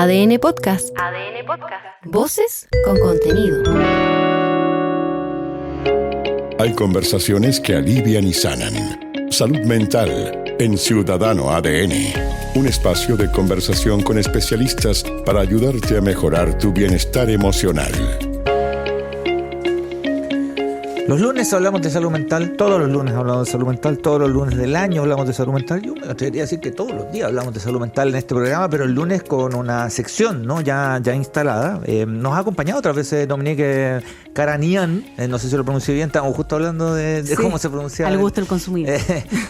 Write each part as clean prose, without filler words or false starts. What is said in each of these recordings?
ADN Podcast. ADN Podcast. Voces con contenido. Hay conversaciones que alivian y sanan. Salud mental en Ciudadano ADN. Un espacio de conversación con especialistas para ayudarte a mejorar tu bienestar emocional. Los lunes hablamos de salud mental, todos los lunes hablamos de salud mental, todos los lunes del año hablamos de salud mental. Yo me atrevería a decir que todos los días hablamos de salud mental en este programa, pero el lunes con una sección, ¿no? ya instalada. Nos ha acompañado otras veces Dominique Caranian, no sé si lo pronuncié bien, estamos justo hablando de sí, cómo se pronuncia. Al gusto del consumidor.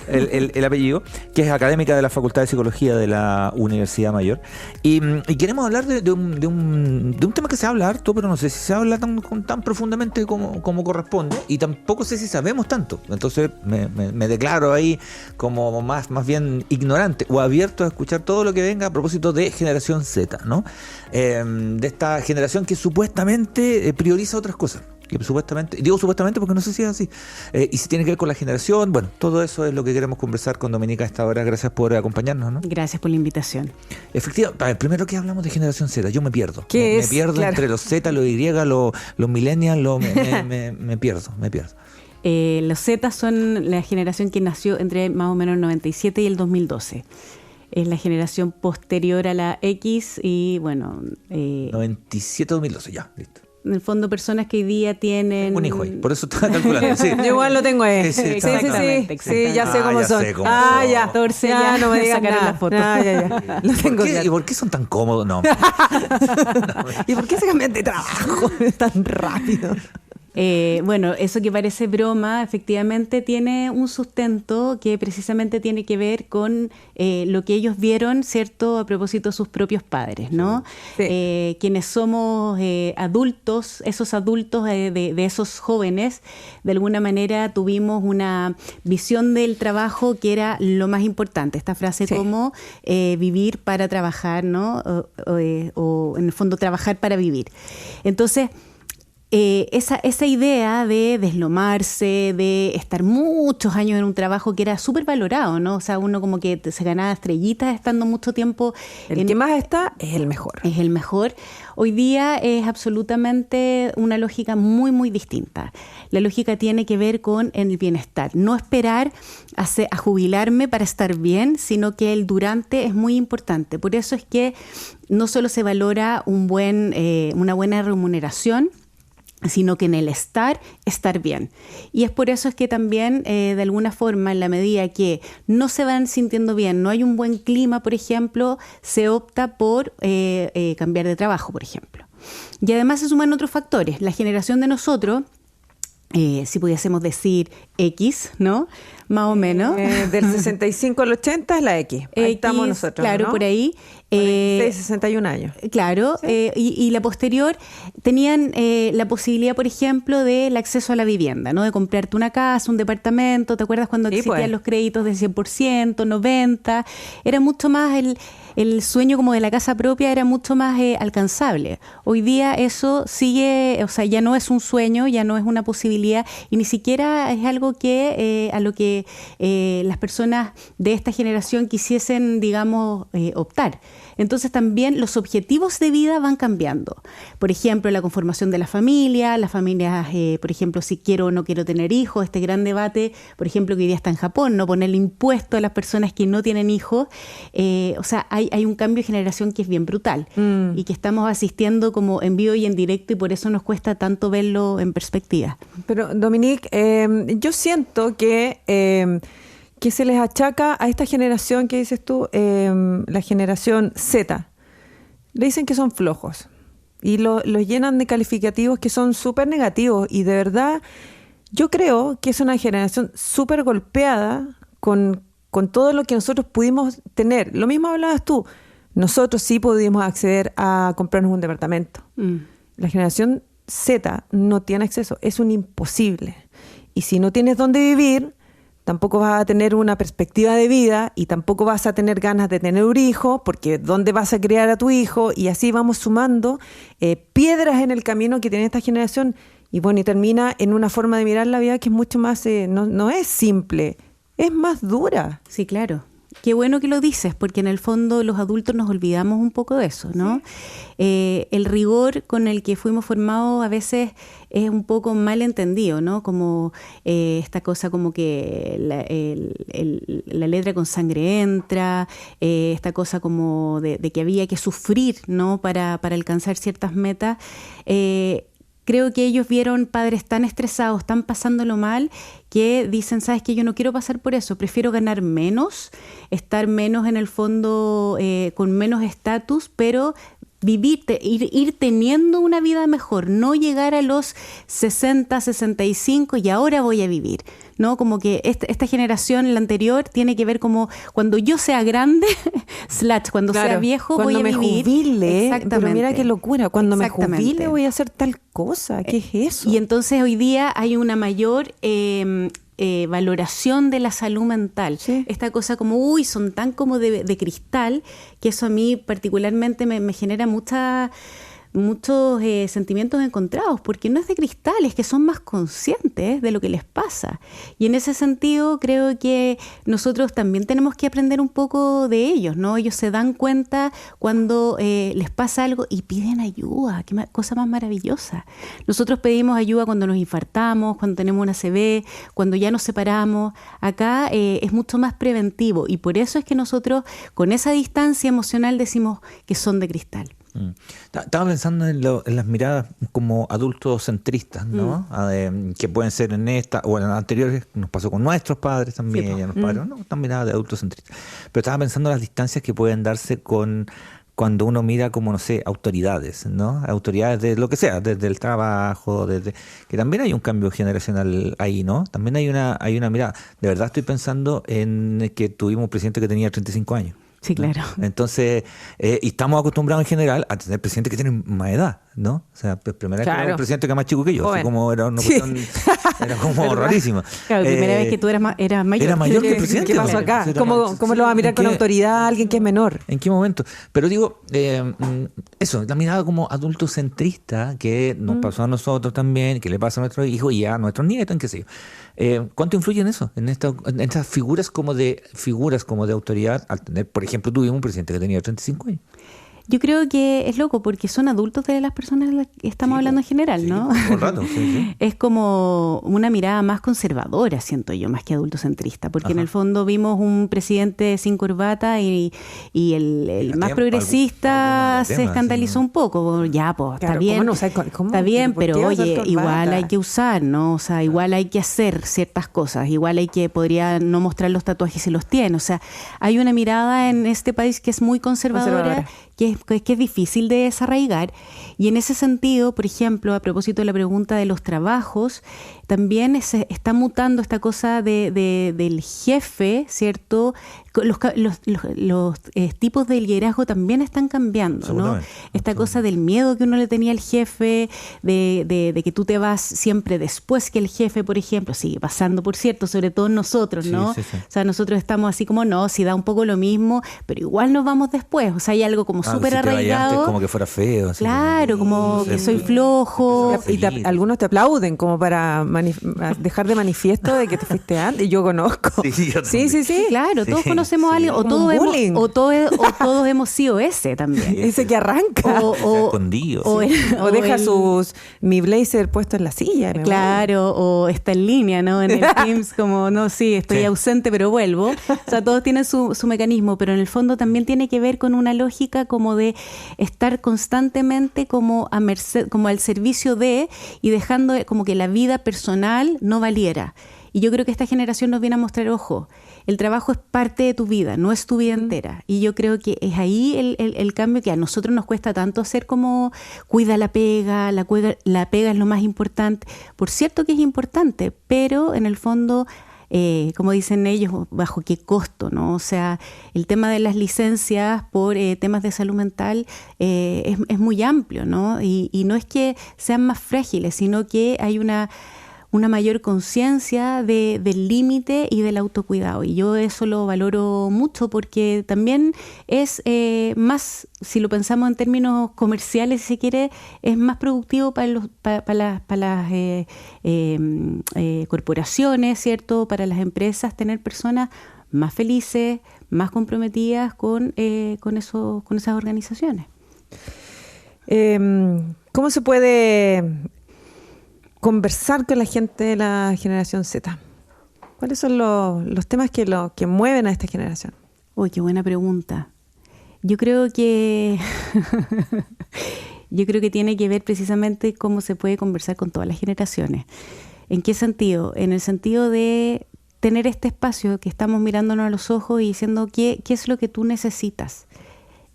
El apellido, que es académica de la Facultad de Psicología de la Universidad Mayor. Y queremos hablar de un tema que se habla harto, pero no sé si se habla tan profundamente como corresponde. Y tampoco sé si sabemos tanto. Entonces me declaro ahí como más bien ignorante o abierto a escuchar todo lo que venga a propósito de generación Z, ¿no? De esta generación que supuestamente prioriza otras cosas. Digo supuestamente porque no sé si es así. Y si tiene que ver con la generación, bueno, todo eso es lo que queremos conversar con Dominica a esta hora. Gracias por acompañarnos, ¿no? Gracias por la invitación. Efectivamente, primero que hablamos de generación Z, yo me pierdo. ¿Qué es? Me pierdo claro. Entre los Z, los Y, los millennials, me pierdo. Los Z son la generación que nació entre más o menos el 97 y el 2012. Es la generación posterior a la X y bueno... 97-2012, ya, listo. En el fondo, personas que hoy día tienen... Un hijo ahí, por eso estaba calculando. Sí. Yo igual lo tengo ahí. Sí, ya sé cómo son. Ya. 14 ya no me sacaron la foto. Ya. Lo tengo ¿Y por qué son tan cómodos? No. ¿Y por qué se cambian de trabajo tan rápido? Bueno, eso que parece broma, efectivamente tiene un sustento que precisamente tiene que ver con lo que ellos vieron, ¿cierto?, a propósito de sus propios padres, ¿no? Sí. Quienes somos adultos, esos adultos de esos jóvenes, de alguna manera tuvimos una visión del trabajo que era lo más importante. Esta frase sí. Como vivir para trabajar, ¿no? O en el fondo trabajar para vivir. Entonces... esa idea de deslomarse, de estar muchos años en un trabajo que era súper valorado, ¿no? O sea, uno como que se ganaba estrellitas estando mucho tiempo. El que más está es el mejor. Es el mejor. Hoy día es absolutamente una lógica muy, muy distinta. La lógica tiene que ver con el bienestar. No esperar a jubilarme para estar bien, sino que el durante es muy importante. Por eso es que no solo se valora una buena remuneración, sino que en el estar bien. Y es por eso es que también, de alguna forma, en la medida que no se van sintiendo bien, no hay un buen clima, por ejemplo, se opta por cambiar de trabajo, por ejemplo. Y además se suman otros factores. La generación de nosotros, si pudiésemos decir X, ¿no? Más o menos. Del 65 al 80 es la X. Ahí estamos nosotros, claro, ¿no? Por ahí. 61 años. Claro, ¿sí? Y la posterior tenían la posibilidad, por ejemplo, del acceso a la vivienda, ¿no? De comprarte una casa, un departamento. ¿Te acuerdas cuando existían los créditos de 100%, 90%? Era mucho más el sueño como de la casa propia era mucho más alcanzable. Hoy día eso sigue, o sea, ya no es un sueño, ya no es una posibilidad y ni siquiera es algo que a lo que las personas de esta generación quisiesen, digamos, optar. Entonces también los objetivos de vida van cambiando. Por ejemplo, la conformación de las familias, por ejemplo, si quiero o no quiero tener hijos, este gran debate, por ejemplo, que hoy día está en Japón, no ponerle impuesto a las personas que no tienen hijos. O sea, hay un cambio de generación que es bien brutal y que estamos asistiendo como en vivo y en directo y por eso nos cuesta tanto verlo en perspectiva. Pero, Dominique, yo siento que se les achaca a esta generación que dices tú, la generación Z. Le dicen que son flojos y los llenan de calificativos que son súper negativos y de verdad yo creo que es una generación súper golpeada con todo lo que nosotros pudimos tener. Lo mismo hablabas tú. Nosotros sí pudimos acceder a comprarnos un departamento. La generación Z no tiene acceso. Es un imposible. Y si no tienes dónde vivir, tampoco vas a tener una perspectiva de vida y tampoco vas a tener ganas de tener un hijo, porque ¿dónde vas a criar a tu hijo? Y así vamos sumando piedras en el camino que tiene esta generación. Y bueno, y termina en una forma de mirar la vida que es mucho más, no es simple, es más dura. Sí, claro. Qué bueno que lo dices, porque en el fondo los adultos nos olvidamos un poco de eso, ¿no? Sí. El rigor con el que fuimos formados a veces es un poco mal entendido, ¿no? Como esta cosa como que la letra con sangre entra, esta cosa como de que había que sufrir, ¿no? Para alcanzar ciertas metas. Creo que ellos vieron padres tan estresados, tan pasándolo mal, que dicen, ¿sabes qué? Yo no quiero pasar por eso, prefiero ganar menos, estar menos en el fondo, con menos estatus, pero ir teniendo una vida mejor, no llegar a los 60, 65 y ahora voy a vivir, ¿no? Como que esta generación, la anterior, tiene que ver como cuando yo sea grande, cuando sea viejo voy a vivir. Cuando me jubile, pero mira qué locura, cuando me jubile voy a hacer tal cosa, ¿qué es eso? Y entonces hoy día hay una mayor valoración de la salud mental. Sí. Esta cosa como, son tan como de cristal, que eso a mí particularmente me genera muchos sentimientos encontrados, porque no es de cristal, es que son más conscientes de lo que les pasa. Y en ese sentido creo que nosotros también tenemos que aprender un poco de ellos, ¿no? Ellos se dan cuenta cuando les pasa algo y piden ayuda, qué cosa más maravillosa. Nosotros pedimos ayuda cuando nos infartamos, cuando tenemos una ACV, cuando ya nos separamos. Acá es mucho más preventivo y por eso es que nosotros con esa distancia emocional decimos que son de cristal. Estaba pensando en las miradas como adultocentristas, ¿no? Que pueden ser en esta o en las anteriores, nos pasó con nuestros padres también, ya los padres, no, están miradas de adultocentristas. Pero estaba pensando en las distancias que pueden darse cuando uno mira como, no sé, autoridades, ¿no? Autoridades de lo que sea, desde el trabajo, que también hay un cambio generacional ahí, ¿no? También hay una mirada. De verdad estoy pensando en que tuvimos un presidente que tenía 35 años. Sí, claro. Entonces, y estamos acostumbrados en general a tener presidentes que tienen más edad, ¿no? O sea, primera vez que era un presidente que era más chico que yo, así como era una cuestión, era como rarísima. Claro, primera vez que tú eras mayor. Era mayor que el presidente. ¿Qué pasó acá? ¿Cómo lo va a mirar con autoridad alguien que es menor? ¿En qué momento? Pero digo, eso, la mirada como adultocentrista que nos pasó a nosotros también, que le pasa a nuestros hijos y a nuestros nietos, en qué sé yo. ¿Cuánto influye en eso? En estas figuras como de autoridad, al tener, por ejemplo, tuvimos un presidente que tenía 35 años. Yo creo que es loco porque son adultos de las personas de las que estamos hablando en general, ¿no? Por rato, sí. Es como una mirada más conservadora, siento yo, más que adultocentrista, porque en el fondo vimos un presidente sin corbata y el más progresista se escandalizó un poco. Ya, pues, está bien, está bien, pero oye, igual hay que usar, ¿no? O sea, igual hay que hacer ciertas cosas, igual podría no mostrar los tatuajes si los tiene. O sea, hay una mirada en este país que es muy conservadora. Que es difícil de desarraigar. Y en ese sentido, por ejemplo, a propósito de la pregunta de los trabajos, también se está mutando esta cosa del jefe, ¿cierto? Los tipos de liderazgo también están cambiando, ¿no? Esta cosa del miedo que uno le tenía al jefe, de que tú te vas siempre después que el jefe, por ejemplo, sigue pasando, por cierto, sobre todo nosotros, ¿no? Sí. O sea, nosotros estamos así como, no, si da un poco lo mismo, pero igual nos vamos después. O sea, hay algo como súper arraigado. Antes, como que fuera feo. Así claro, como que soy flojo. Y algunos te aplauden como para dejar de manifiesto de que te fuiste antes. Yo conozco. Sí. Claro, todos conocemos a alguien, o todos hemos sido ese también. Ese que arranca. Escondido. O deja mi blazer puesto en la silla. Claro, o está en línea, ¿no? En el Teams, como, no, estoy ausente, pero vuelvo. O sea, todos tienen su mecanismo, pero en el fondo también tiene que ver con una lógica como de estar constantemente como a merced, como al servicio de, y dejando como que la vida personal no valiera. Y yo creo que esta generación nos viene a mostrar, ojo, el trabajo es parte de tu vida, no es tu vida entera. Y yo creo que es ahí el cambio que a nosotros nos cuesta tanto hacer, como cuida la pega, la pega es lo más importante. Por cierto que es importante, pero en el fondo, como dicen ellos, bajo qué costo, ¿no? O sea, el tema de las licencias por temas de salud mental es muy amplio, ¿no? Y no es que sean más frágiles, sino que hay una mayor conciencia del límite y del autocuidado. Y yo eso lo valoro mucho porque también es más, si lo pensamos en términos comerciales, si se quiere, es más productivo para las corporaciones, ¿cierto? Para las empresas, tener personas más felices, más comprometidas con esas organizaciones. ¿Cómo se puede conversar con la gente de la generación Z? ¿Cuáles son los temas que mueven a esta generación? Uy, qué buena pregunta. Yo creo que tiene que ver precisamente cómo se puede conversar con todas las generaciones. ¿En qué sentido? En el sentido de tener este espacio que estamos mirándonos a los ojos y diciendo qué es lo que tú necesitas.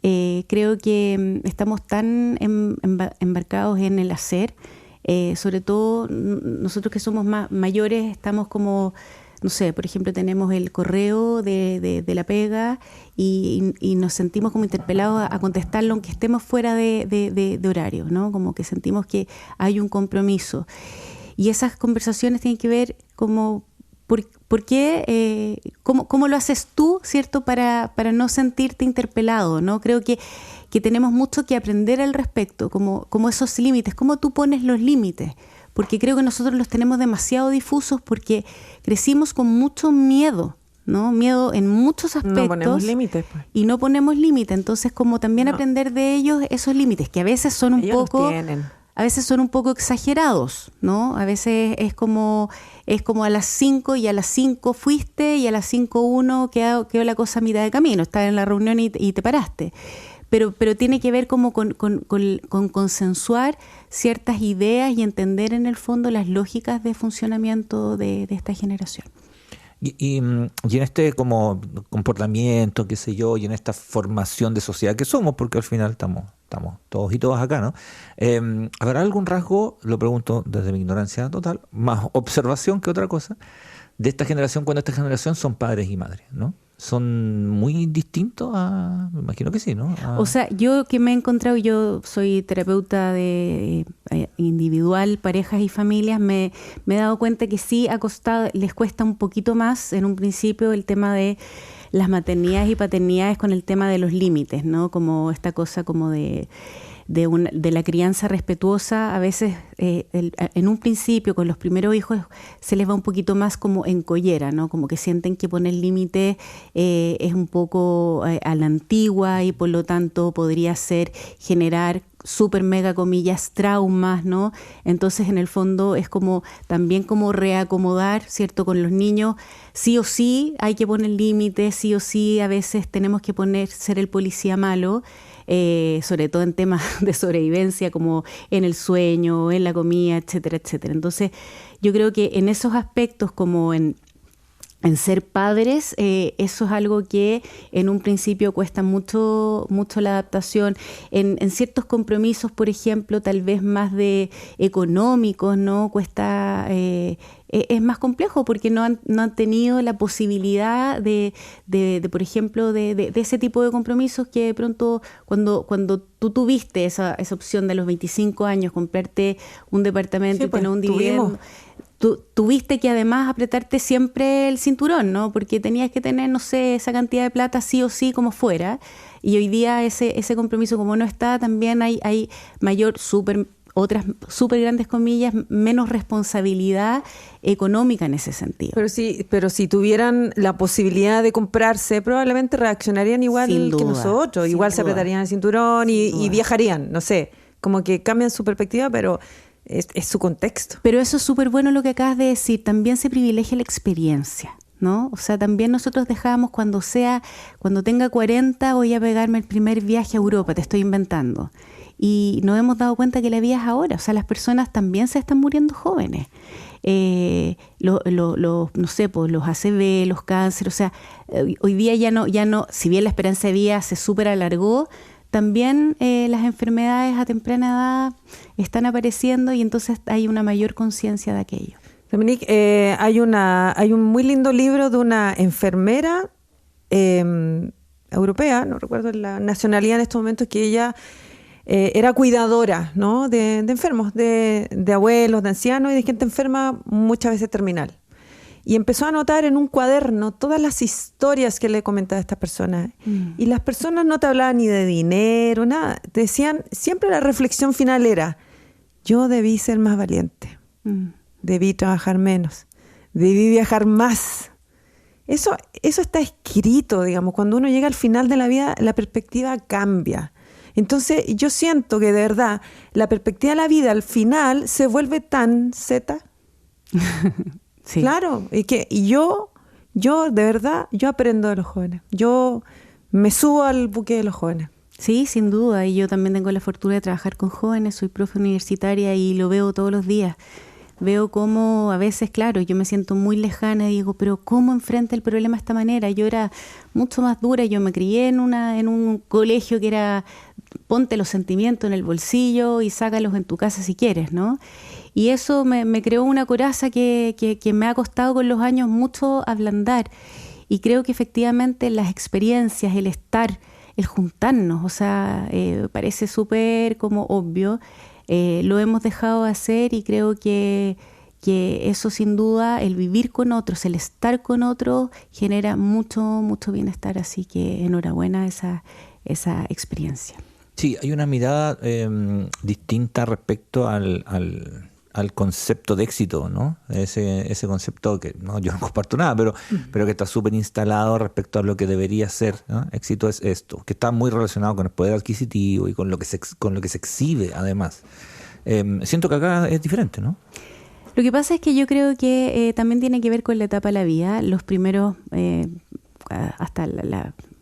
Creo que estamos tan embarcados en el hacer, sobre todo nosotros que somos más mayores, estamos como, no sé, por ejemplo, tenemos el correo de la pega y nos sentimos como interpelados a contestarlo aunque estemos fuera de horario, ¿no? Como que sentimos que hay un compromiso. Y esas conversaciones tienen que ver como ¿por qué? ¿Cómo lo haces tú, cierto? Para no sentirte interpelado, ¿no? Creo que tenemos mucho que aprender al respecto, como esos límites, cómo tú pones los límites, porque creo que nosotros los tenemos demasiado difusos porque crecimos con mucho miedo, ¿no? Miedo en muchos aspectos. No ponemos límites, pues. Y no ponemos límites, entonces como también aprender de ellos esos límites, que a veces son ellos un poco exagerados, ¿no? A veces es como a las 5 y a las 5 fuiste y a las 5:01 quedó la cosa a mitad de camino. Estás en la reunión y te paraste. Pero tiene que ver como con consensuar ciertas ideas y entender en el fondo las lógicas de funcionamiento de esta generación. Y en este como comportamiento, qué sé yo, y en esta formación de sociedad que somos, porque al final estamos todos y todas acá, ¿no? ¿Habrá algún rasgo, lo pregunto desde mi ignorancia total, más observación que otra cosa, de esta generación cuando esta generación son padres y madres, ¿no? ¿Son muy distintos me imagino que sí, ¿no? O sea, yo que me he encontrado, yo soy terapeuta de individual, parejas y familias, me he dado cuenta que sí les cuesta un poquito más en un principio el tema de las maternidades y paternidades con el tema de los límites, ¿no? Como esta cosa como de la crianza respetuosa. A veces en un principio con los primeros hijos se les va un poquito más como en collera, ¿no? Como que sienten que poner límites es un poco a la antigua y por lo tanto podría ser generar súper mega comillas traumas, ¿no? Entonces en el fondo es como también como reacomodar, ¿cierto? Con los niños sí o sí hay que poner límites, sí o sí a veces tenemos que ser el policía malo, sobre todo en temas de sobrevivencia como en el sueño, en la comida, etcétera, etcétera. Entonces yo creo que en esos aspectos como en ser padres, eso es algo que en un principio cuesta mucho la adaptación. En ciertos compromisos, por ejemplo, tal vez más de económicos, ¿no? Cuesta, es más complejo porque no han tenido la posibilidad de por ejemplo, de ese tipo de compromisos que de pronto cuando tú tuviste esa opción de los 25 años, comprarte un departamento y tener un dividendo. Tuviste que además apretarte siempre el cinturón, ¿no? Porque tenías que tener, no sé, esa cantidad de plata sí o sí como fuera. Y hoy día ese compromiso como no está, también hay otras súper grandes comillas, menos responsabilidad económica en ese sentido. Pero si tuvieran la posibilidad de comprarse, probablemente reaccionarían igual que nosotros. Igual se apretarían el cinturón y viajarían, no sé. Como que cambian su perspectiva, pero es su contexto. Pero eso es súper bueno lo que acabas de decir. También se privilegia la experiencia, ¿no? O sea, también nosotros dejamos cuando tenga 40 voy a pegarme el primer viaje a Europa, te estoy inventando. Y nos hemos dado cuenta que la vida es ahora. O sea, las personas también se están muriendo jóvenes. No sé, pues los ACV, los cánceres. O sea, hoy día ya no, si bien la esperanza de vida se súper alargó, también las enfermedades a temprana edad están apareciendo y entonces hay una mayor conciencia de aquello. Dominique, hay un muy lindo libro de una enfermera europea, no recuerdo la nacionalidad en estos momentos, que ella era cuidadora, ¿no? de enfermos, de abuelos, de ancianos y de gente enferma muchas veces terminal. Y empezó a anotar en un cuaderno todas las historias que le comentaba a estas personas. Y las personas no te hablaban ni de dinero, nada. Te decían, siempre la reflexión final era, yo debí ser más valiente, debí trabajar menos, debí viajar más. Eso está escrito, digamos. Cuando uno llega al final de la vida, la perspectiva cambia. Entonces, yo siento que de verdad la perspectiva de la vida al final se vuelve tan zeta. Sí. Claro, y yo de verdad, yo aprendo de los jóvenes. Yo me subo al buque de los jóvenes. Sí, sin duda. Y yo también tengo la fortuna de trabajar con jóvenes, soy profe universitaria y lo veo todos los días. Veo cómo a veces, claro, yo me siento muy lejana y digo, pero ¿cómo enfrenta el problema de esta manera? Yo era mucho más dura, yo me crié en un colegio que era ponte los sentimientos en el bolsillo y sácalos en tu casa si quieres, ¿no? Y eso me creó una coraza que me ha costado con los años mucho ablandar. Y creo que efectivamente las experiencias, el estar, el juntarnos, o sea, parece súper como obvio, lo hemos dejado de hacer y creo que eso sin duda, el vivir con otros, el estar con otros, genera mucho, mucho bienestar. Así que enhorabuena esa experiencia. Sí, hay una mirada distinta respecto al concepto de éxito, ¿no? Ese concepto que no, yo no comparto nada, pero que está súper instalado respecto a lo que debería ser, ¿no? Éxito es esto, que está muy relacionado con el poder adquisitivo y con lo que se exhibe, además. Siento que acá es diferente, ¿no? Lo que pasa es que yo creo que también tiene que ver con la etapa de la vida. Los primeros, hasta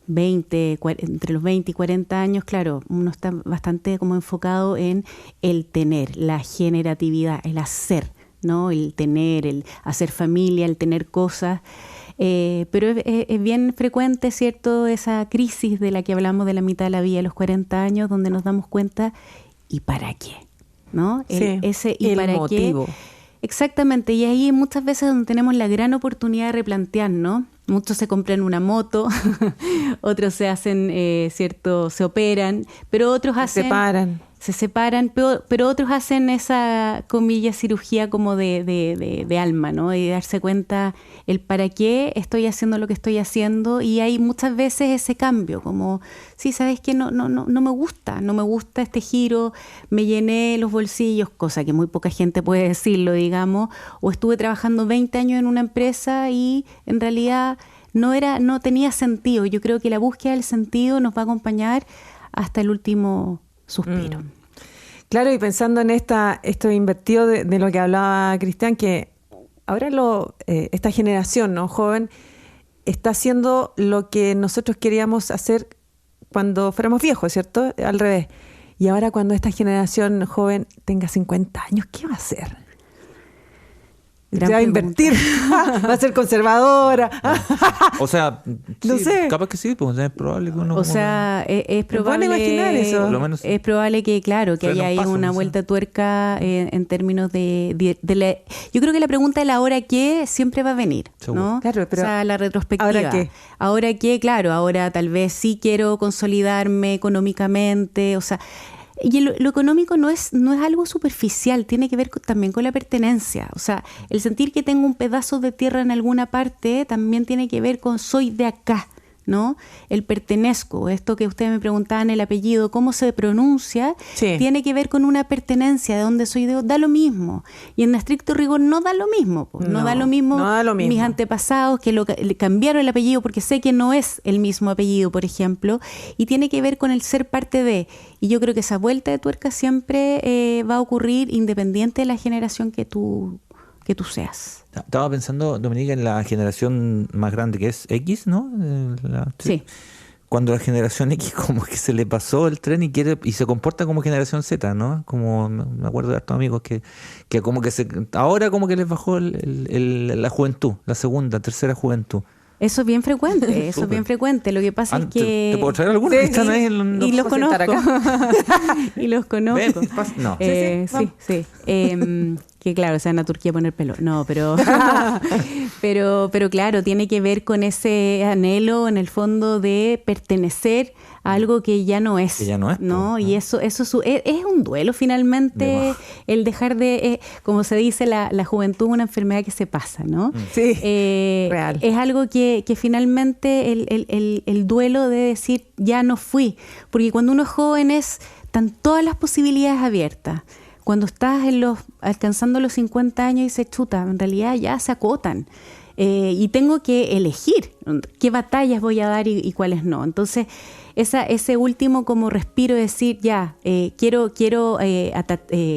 entre los 20 y 40 años, claro, uno está bastante como enfocado en el tener, la generatividad, el hacer, ¿no? El tener, el hacer familia, el tener cosas. Pero es bien frecuente, ¿cierto?, esa crisis de la que hablamos de la mitad de la vida, los 40 años, donde nos damos cuenta, ¿y para qué? ¿No? Ese ¿y para motivo. qué? Exactamente, y ahí muchas veces donde tenemos la gran oportunidad de replantearnos. Muchos se compran una moto, otros se hacen, ¿cierto?, se operan, pero otros se separan, pero otros hacen esa, comillas, cirugía como de alma, ¿no? Y darse cuenta el para qué estoy haciendo lo que estoy haciendo, y hay muchas veces ese cambio, como, sí, ¿sabes qué? No me gusta este giro, me llené los bolsillos, cosa que muy poca gente puede decirlo, digamos, o estuve trabajando 20 años en una empresa y en realidad no tenía sentido. Yo creo que la búsqueda del sentido nos va a acompañar hasta el último suspiro. Claro, y pensando en esto invertido de lo que hablaba Cristian, que ahora esta generación, ¿no?, joven, está haciendo lo que nosotros queríamos hacer cuando fuéramos viejos, ¿cierto? Al revés. Y ahora cuando esta generación joven tenga 50 años, ¿qué va a hacer? Gran Se va a pregunta. invertir, va a ser conservadora. O sea, No sí, sé. capaz que sí, pues es probable que uno... O sea, es probable, imaginar eso. Por lo menos es probable que, claro, que haya ahí una vuelta de tuerca en términos de la... Yo creo que la pregunta de la ahora qué siempre va a venir, Seguro. ¿no? Claro, pero o sea, la retrospectiva. ¿ahora qué? Ahora qué, claro, ahora tal vez sí quiero consolidarme económicamente, o sea... Y lo económico no es algo superficial, tiene que ver también con la pertenencia. O sea, el sentir que tengo un pedazo de tierra en alguna parte también tiene que ver con soy de acá, ¿no? El pertenezco, esto que ustedes me preguntaban, el apellido, cómo se pronuncia, Sí. tiene que ver con una pertenencia, de dónde soy, da lo mismo. Y en estricto rigor no da lo mismo, pues. No da lo mismo mis antepasados que le cambiaron el apellido porque sé que no es el mismo apellido, por ejemplo, y tiene que ver con el ser parte de. Y yo creo que esa vuelta de tuerca siempre va a ocurrir independiente de la generación que tú seas. Estaba pensando, Dominica, en la generación más grande que es X, ¿no? Sí. Cuando la generación X como que se le pasó el tren y se comporta como generación Z, ¿no? Como me acuerdo de estos amigos que como que ahora como que les bajó la juventud, la segunda, tercera juventud. Eso es bien frecuente, Lo que pasa es que... ¿Te puedo traer algunos que están ahí en y los conozco. Y los conozco. ¿Ven? No. Sí. Que claro, se van a Turquía a poner pelo. No, pero claro, tiene que ver con ese anhelo, en el fondo, de pertenecer a algo que ya no es. Que ya no es. ¿No? Y eso es un duelo, finalmente, el dejar de... como se dice, la juventud es una enfermedad que se pasa, ¿no? Sí, real. Es algo que finalmente el duelo de decir, ya no fui. Porque cuando uno es joven están todas las posibilidades abiertas. Cuando estás alcanzando los 50 años y dices, chuta, en realidad ya se acotan. y tengo que elegir qué batallas voy a dar y cuáles no. Entonces, ese último como respiro, decir, ya, quiero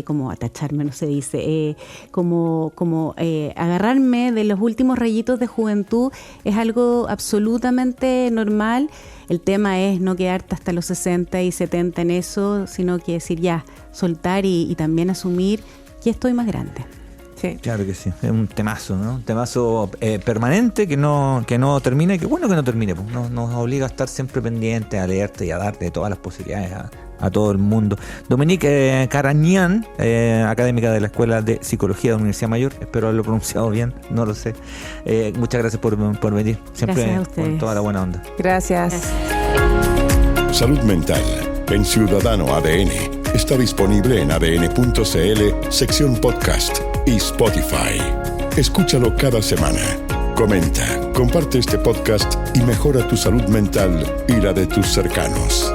como atacharme, no se dice, como agarrarme de los últimos rayitos de juventud, es algo absolutamente normal. El tema es no quedarte hasta los 60 y 70 en eso, sino que decir, ya, soltar y también asumir que estoy más grande. Sí. Claro que sí, es un temazo, ¿no? Un temazo permanente que no termina, y que bueno que no termine, pues. Nos obliga a estar siempre pendientes, a leerte y a darte todas las posibilidades a todo el mundo. Dominique Caranian, académica de la Escuela de Psicología de la Universidad Mayor, espero haberlo pronunciado bien, no lo sé. Muchas gracias por venir, siempre con toda la buena onda. Gracias. Salud Mental en Ciudadano ADN está disponible en adn.cl, sección podcast y Spotify. Escúchalo cada semana. Comenta, comparte este podcast y mejora tu salud mental y la de tus cercanos.